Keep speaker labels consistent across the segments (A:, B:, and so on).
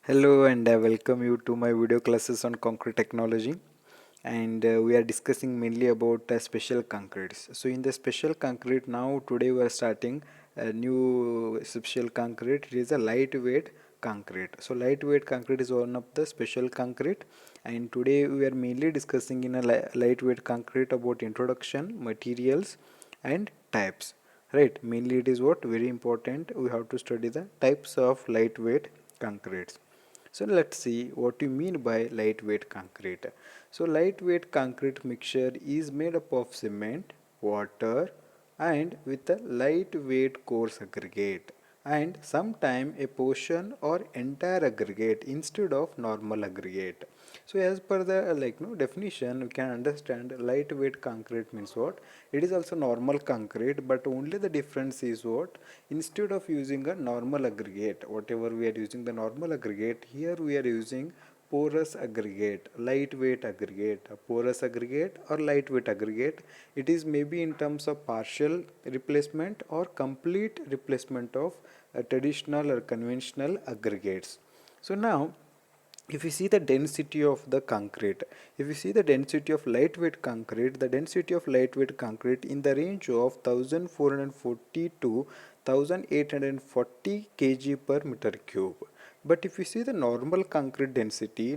A: Hello and welcome you to my video classes on concrete technology, and we are discussing mainly about special concretes. So in the special concrete, now today we are starting a new special concrete. It is a lightweight concrete. So lightweight concrete is one of the special concrete, and today we are mainly discussing in a lightweight concrete about introduction, materials and types. Right, mainly it is what very important. We have to study the types of lightweight concretes. So let's see what you mean by lightweight concrete. So lightweight concrete mixture is made up of cement, water and with a lightweight coarse aggregate, and sometime a portion or entire aggregate instead of normal aggregate. So as per the definition, we can understand lightweight concrete means what? It is also normal concrete, but only the difference is what? Instead of using a normal aggregate, whatever we are using the normal aggregate, here we are using porous aggregate, lightweight aggregate, a porous aggregate or lightweight aggregate. It is maybe in terms of partial replacement or complete replacement of traditional or conventional aggregates. So now if you see the density of the concrete, if you see the density of lightweight concrete, the density of lightweight concrete in the range of 1440 to 1840 kg per meter cube. But if you see the normal concrete density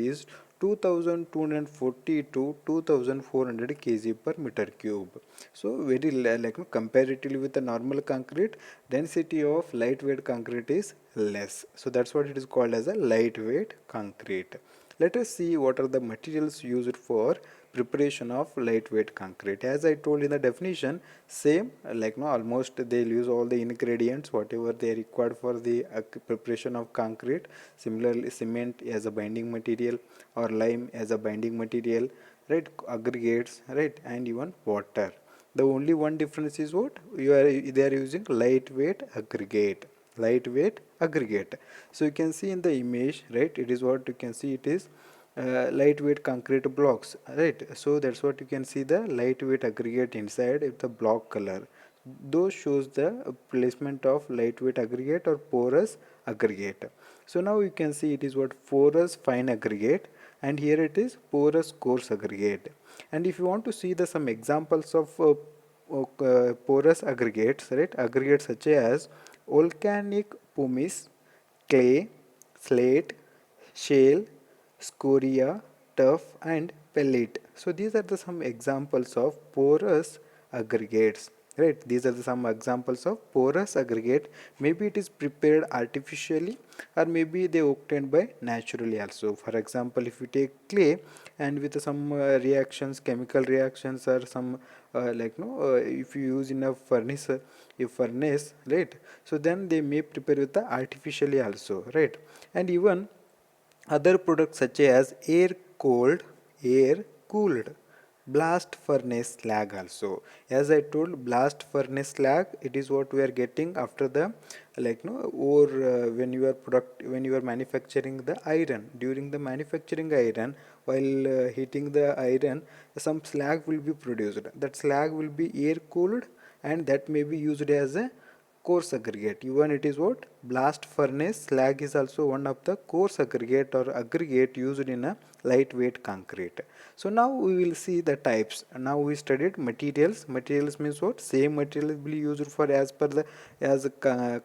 A: is 2240 to 2400 kg per meter cube. So very comparatively with the normal concrete, density of lightweight concrete is less. So that's what it is called as a lightweight concrete. Let us see what are the materials used for preparation of lightweight concrete. As I told in the definition, same almost they'll use all the ingredients whatever they required for the preparation of concrete. Similarly, cement as a binding material or lime as a binding material, right? Aggregates, right? And even water. The only one difference is what they are using lightweight aggregate. So you can see in the image, right? It is what you can see, it is lightweight concrete blocks, right? So that's what you can see, the lightweight aggregate inside with the block color. Those shows the placement of lightweight aggregate or porous aggregate. So now you can see it is what porous fine aggregate, and here it is porous coarse aggregate. And if you want to see the some examples of porous aggregates, right? Aggregates such as volcanic pumice, clay, slate, shale, scoria, tuff and pellet. So these are the some examples of porous aggregates, right? These are the some examples of porous aggregate. Maybe it is prepared artificially or maybe they obtained by naturally also. For example, if you take clay and with some reactions, chemical reactions or some if you use in a furnace, right? So then they may prepare with the artificially also, right? And even other products such as air cooled, blast furnace slag also. As I told, blast furnace slag, it is what we are getting after the or when you are manufacturing the iron. During the manufacturing iron, while heating the iron, some slag will be produced. That slag will be air cooled and that may be used as a coarse aggregate. Even it is what blast furnace slag is also one of the coarse aggregate or aggregate used in a lightweight concrete. So now we will see the types. Now we studied materials. Materials means what? Same material will be used for as per the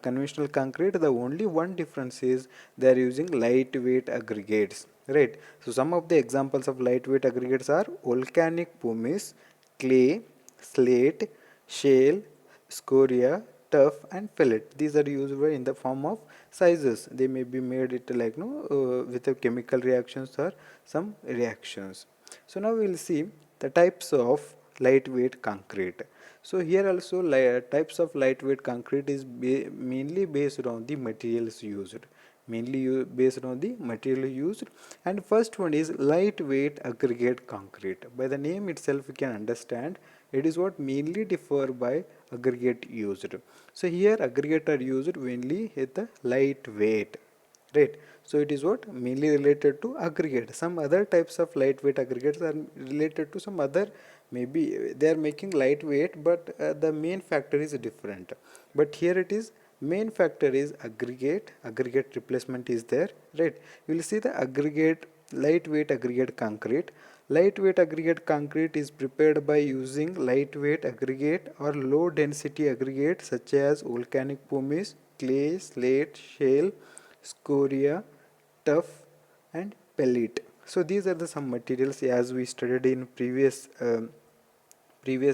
A: conventional concrete. The only one difference is they are using lightweight aggregates, right? So some of the examples of lightweight aggregates are volcanic pumice, clay, slate, shale, scoria, tuff and pellet. These are used in the form of sizes. They may be made it with a chemical reactions or some reactions. So now we will see the types of lightweight concrete. So here also types of lightweight concrete is mainly based on the materials used, based on the material used. And first one is lightweight aggregate concrete. By the name itself you can understand it is what mainly differ by aggregate used. So here aggregate are used mainly at the lightweight, right? So it is what mainly related to aggregate. Some other types of lightweight aggregates are related to some other, maybe they are making lightweight but the main factor is different. But here it is Main factor is aggregate replacement is there, right? You will see the aggregate, lightweight aggregate concrete. Lightweight aggregate concrete is prepared by using lightweight aggregate or low density aggregate such as volcanic pumice, clay, slate, shale, scoria, tuff and pellet. So these are the some materials as we studied in previous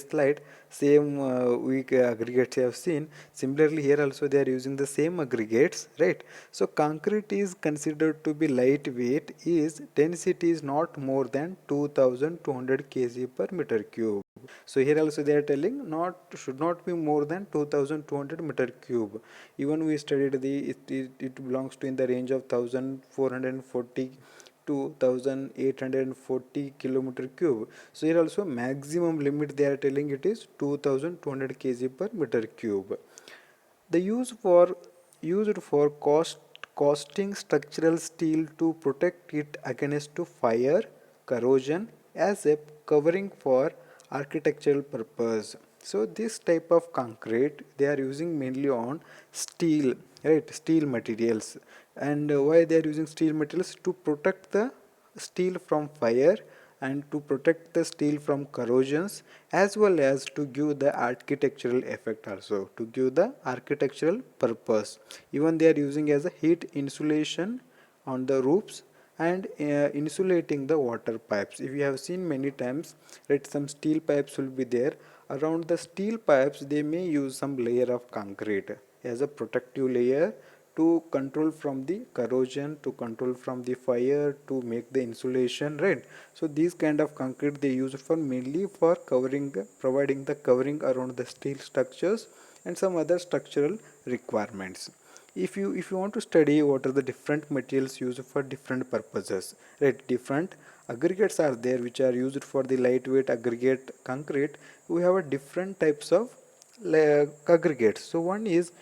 A: slide. Same we aggregates have seen. Similarly here also they are using the same aggregates, right? So concrete is considered to be lightweight is density is not more than 2200 kg per meter cube. So here also they are telling not should not be more than 2200 meter cube. Even we studied the it belongs to in the range of 1440 to 1840 kilometer cube. So here also maximum limit they are telling it is 2200 kg per meter cube. The used for costing structural steel to protect it against to fire, corrosion as a covering for architectural purpose. So this type of concrete they are using mainly on steel, right? Steel materials. And why they are using steel materials? To protect the steel from fire and to protect the steel from corrosions, as well as to give the architectural effect, also to give the architectural purpose. Even they are using as a heat insulation on the roofs and insulating the water pipes. If you have seen many times, right, some steel pipes will be there. Around the steel pipes they may use some layer of concrete as a protective layer to control from the corrosion, to control from the fire, to make the insulation, right? So these kind of concrete they use for mainly for covering, providing the covering around the steel structures and some other structural requirements. If you want to study what are the different materials used for different purposes, right? Different aggregates are there which are used for the lightweight aggregate concrete. We have a different types of aggregates. So one is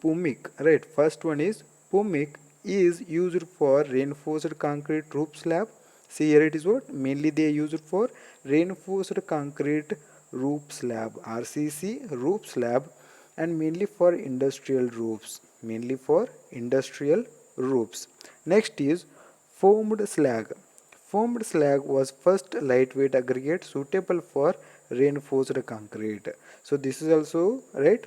A: pumic, right? First one is pumic is used for reinforced concrete roof slab. See here it is what mainly they use it for reinforced concrete roof slab, RCC roof slab, and mainly for industrial roofs, mainly for industrial roofs. Next is foamed slag. Foamed slag was first lightweight aggregate suitable for reinforced concrete. So this is also right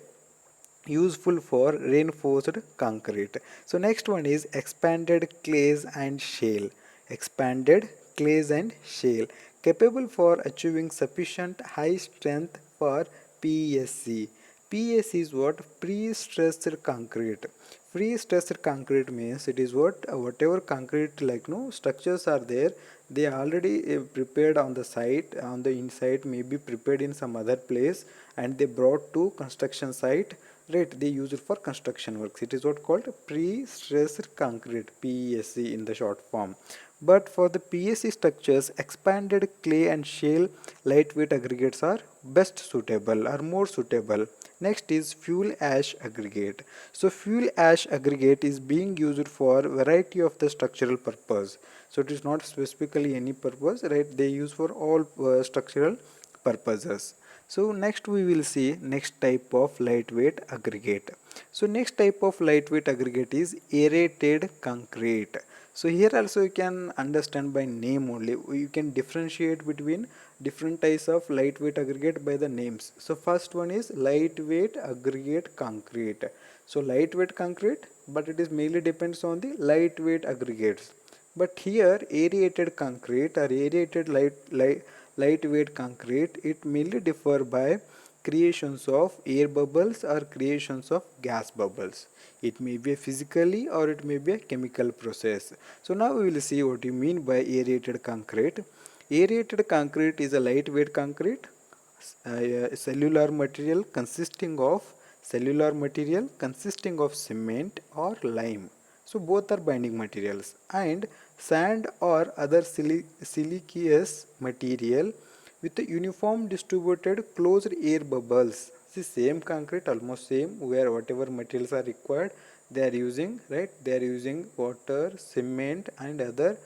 A: useful for reinforced concrete. So next one is expanded clays and shale. Expanded clays and shale capable for achieving sufficient high strength for PSC. PSC is what? Pre-stressed concrete. Pre-stressed concrete means it is what whatever concrete like no structures are there, they are already prepared on the site, on the inside, maybe prepared in some other place, and they brought to construction site, right? They use it for construction works. It is what called pre-stressed concrete, PSC in the short form. But for the PSC structures, expanded clay and shale lightweight aggregates are best suitable or more suitable. Next is fuel ash aggregate. So fuel ash aggregate is being used for variety of the structural purpose. So it is not specifically any purpose, right? They use for all structural purposes. So next we will see next type of lightweight aggregate. So next type of lightweight aggregate is aerated concrete. So here also you can understand by name only. You can differentiate between different types of lightweight aggregate by the names. So first one is lightweight aggregate concrete. So lightweight concrete, but it is mainly depends on the lightweight aggregates. But here aerated concrete or aerated lightweight concrete, it mainly differ by creations of air bubbles or creations of gas bubbles. It may be a physically or it may be a chemical process. So now we will see what you mean by aerated concrete. Aerated concrete is a lightweight concrete, cellular material consisting of cement or lime. So both are binding materials, and sand or other siliceous material with a uniform distributed closed air bubbles. See same concrete, almost same, where whatever materials are required they are using, right? They are using water, cement and other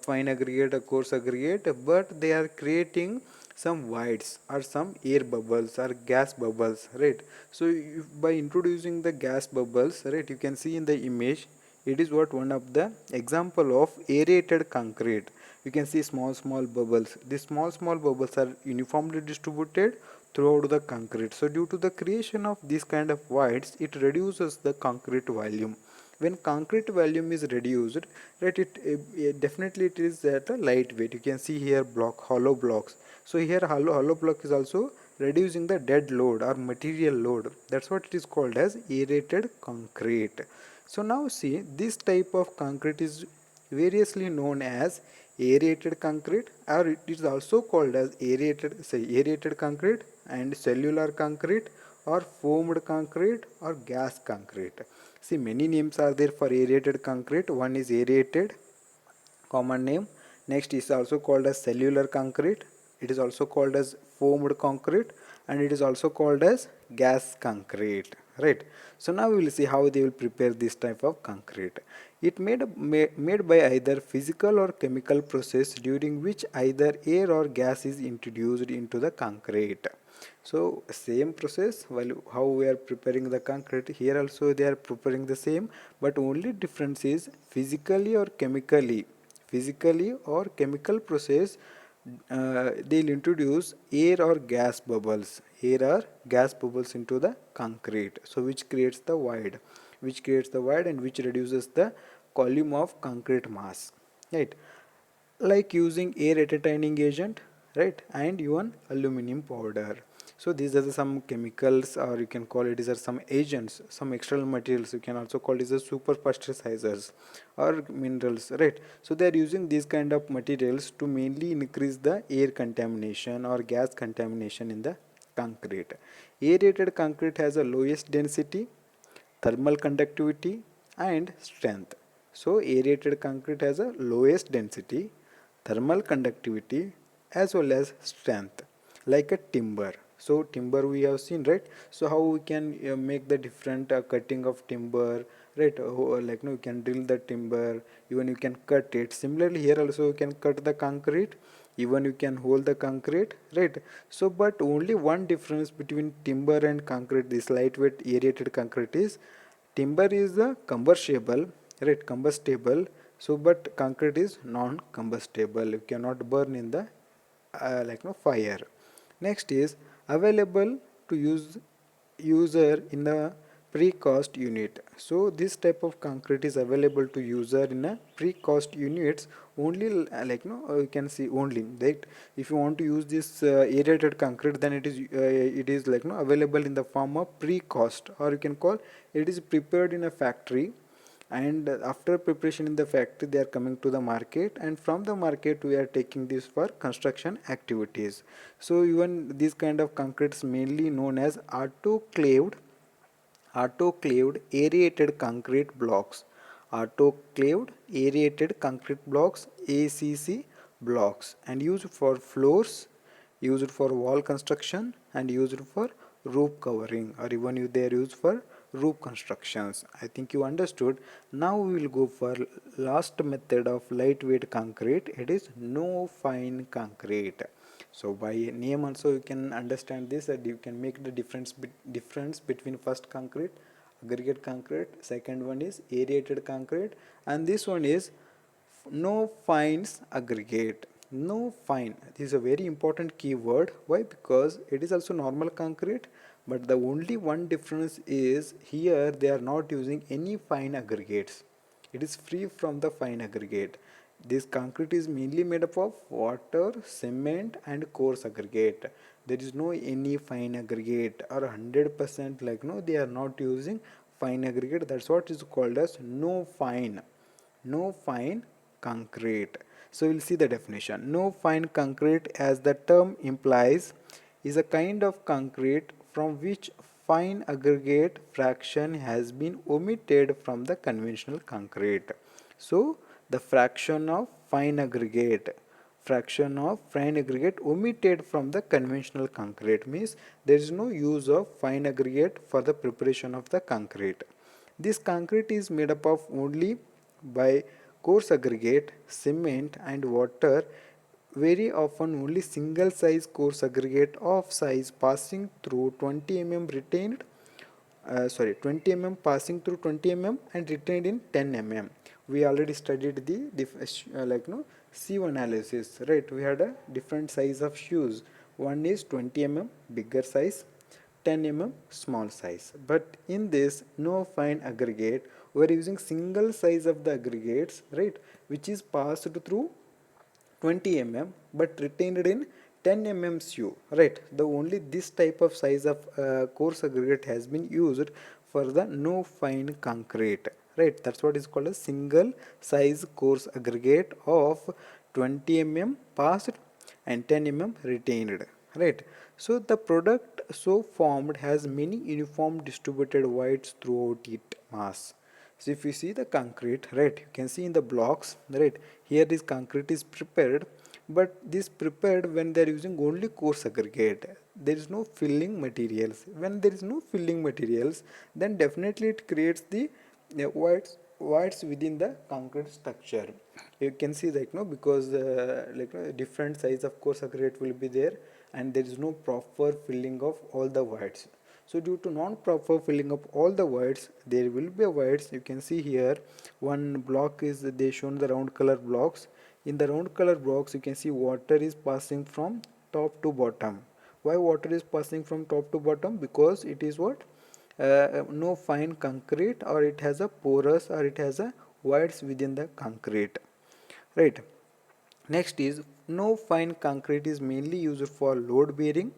A: fine aggregate or coarse aggregate, but they are creating some voids or some air bubbles or gas bubbles, right? So by introducing the gas bubbles, right, you can see in the image, it is what one of the example of aerated concrete. You can see small bubbles. These small bubbles are uniformly distributed throughout the concrete. So due to the creation of this kind of voids, it reduces the concrete volume. When concrete volume is reduced, right, definitely it is at a lightweight. You can see here hollow blocks. So here hollow block is also reducing the dead load or material load. That's what it is called as aerated concrete. So now see, this type of concrete is variously known as aerated concrete, or it is also called as aerated concrete and cellular concrete or foamed concrete or gas concrete. See, many names are there for aerated concrete. One is aerated, common name. Next is also called as cellular concrete. It is also called as foamed concrete, and it is also called as gas concrete, right? So now we will see how they will prepare this type of concrete. It made by either physical or chemical process during which either air or gas is introduced into the concrete. So same process, while how we are preparing the concrete, here also they are preparing the same, but only difference is physically or chemical process. They'll introduce air or gas bubbles into the concrete, so which creates the void and which reduces the volume of concrete mass, right? Like using air retaining agent, right, and even aluminum powder. So these are some chemicals, or you can call it as some agents, some external materials. You can also call it as super pasteurizers or minerals, right? So they are using these kind of materials to mainly increase the air contamination or gas contamination in the concrete. Aerated concrete has a lowest density, thermal conductivity and strength. So aerated concrete has a lowest density, thermal conductivity as well as strength, like a timber. So timber we have seen, right? So how we can make the different cutting of timber, right? Like no, you can drill the timber, even you can cut it. Similarly here also you can cut the concrete, even you can hold the concrete, right? So but only one difference between timber and concrete, this lightweight aerated concrete, is timber is the combustible, right, combustible. So but concrete is non-combustible, you cannot burn in the like no fire. Next is available to user in the precast unit. So this type of concrete is available to user in a precast units only, like no you can see only that if you want to use this aerated concrete, then it is like no available in the form of precast, or you can call it is prepared in a factory, and after preparation in the factory they are coming to the market, and from the market we are taking this for construction activities. So even these kind of concretes mainly known as autoclaved aerated concrete blocks, autoclaved aerated concrete blocks, ACC blocks, and used for floors, used for wall construction, and used for roof covering, or even they are used for roof constructions. I think you understood. Now we will go for last method of lightweight concrete. It is no fine concrete. So by name also you can understand this, that you can make the difference between first concrete, aggregate concrete, second one is aerated concrete, and this one is no fines aggregate. No fine, this is a very important keyword. Why? Because it is also normal concrete, but the only one difference is here they are not using any fine aggregates. It is free from the fine aggregate. This concrete is mainly made up of water, cement and coarse aggregate. There is no any fine aggregate or 100% like no, they are not using fine aggregate. That's what is called as no fine concrete. So we'll see the definition. No fine concrete, as the term implies, is a kind of concrete from which fine aggregate fraction has been omitted from the conventional concrete. So the fraction of fine aggregate omitted from the conventional concrete means there is no use of fine aggregate for the preparation of the concrete. This concrete is made up of only by coarse aggregate, cement and water, very often only single size coarse aggregate of size passing through 20 mm retained 20 mm passing through 20 mm and retained in 10 mm. We already studied the sieve analysis, right? We had a different size of shoes. One is 20 mm bigger size, 10 mm small size. But in this no fine aggregate, we are using single size of the aggregates, right, which is passed through 20 mm but retained in 10 mm SU, right? The only this type of size of coarse aggregate has been used for the no fine concrete, right? That's what is called a single size coarse aggregate of 20 mm passed and 10 mm retained, right? So the product so formed has many uniform distributed voids throughout its mass. So if you see the concrete, right, you can see in the blocks, right, here this concrete is prepared, but this prepared when they are using only coarse aggregate. There is no filling materials. When there is no filling materials, then definitely it creates the voids within the concrete structure. You can see that, no, because different size of coarse aggregate will be there, and there is no proper filling of all the voids. So due to non-proper filling up all the voids, there will be a voids. You can see here one block is they shown the round color blocks. In the round color blocks, you can see water is passing from top to bottom. Why water is passing from top to bottom? Because it is what? No fine concrete, or it has a porous, or it has a voids within the concrete, right? Next is no fine concrete is mainly used for load bearing,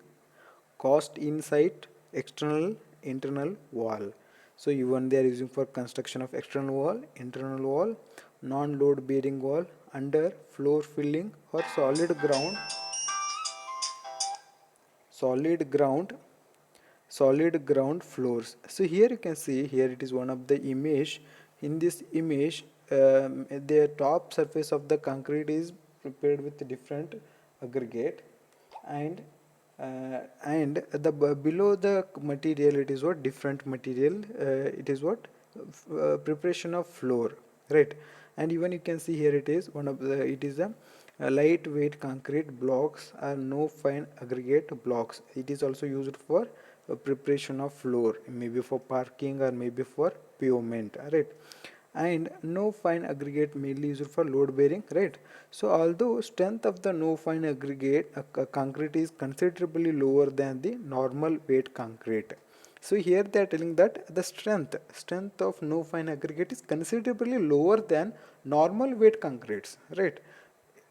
A: cost inside, external, internal wall. So even they are using for construction of external wall, internal wall, non-load bearing wall, under floor filling or solid ground solid ground floors. So here you can see, here it is one of the image. In this image, the top surface of the concrete is prepared with different aggregate, and below the material it is what different material, it is what preparation of floor, right? And even you can see here it is one of the, it is a lightweight concrete blocks are no fine aggregate blocks. It is also used for preparation of floor, maybe for parking or maybe for pavement, right? And no fine aggregate mainly used for load bearing, right? So although strength of the no fine aggregate concrete is considerably lower than the normal weight concrete. So here they are telling that the strength of no fine aggregate is considerably lower than normal weight concretes, right?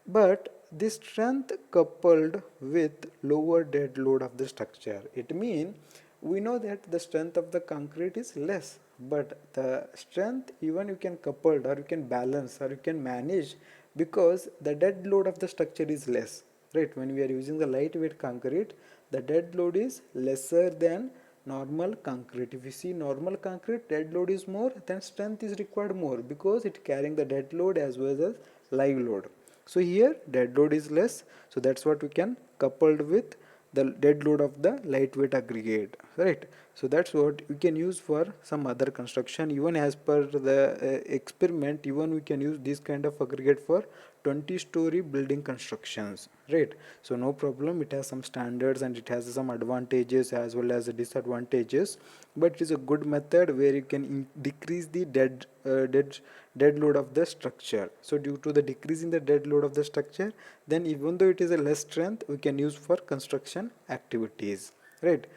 A: But this strength coupled with lower dead load of the structure, it means we know that the strength of the concrete is less, but the strength even you can couple or you can balance or you can manage, because the dead load of the structure is less, right? When we are using the lightweight concrete, the dead load is lesser than normal concrete. If you see normal concrete, dead load is more, then strength is required more because it carrying the dead load as well as live load. So here dead load is less, so that's what we can coupled with the dead load of the lightweight aggregate, right? So that's what we can use for some other construction. Even as per the experiment, even we can use this kind of aggregate for 20-story building constructions, right? So no problem, it has some standards and it has some advantages as well as disadvantages, but it is a good method where you can decrease the dead load of the structure. So due to the decrease in the dead load of the structure, then even though it is a less strength, we can use for construction activities, right?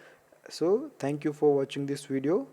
A: So thank you for watching this video.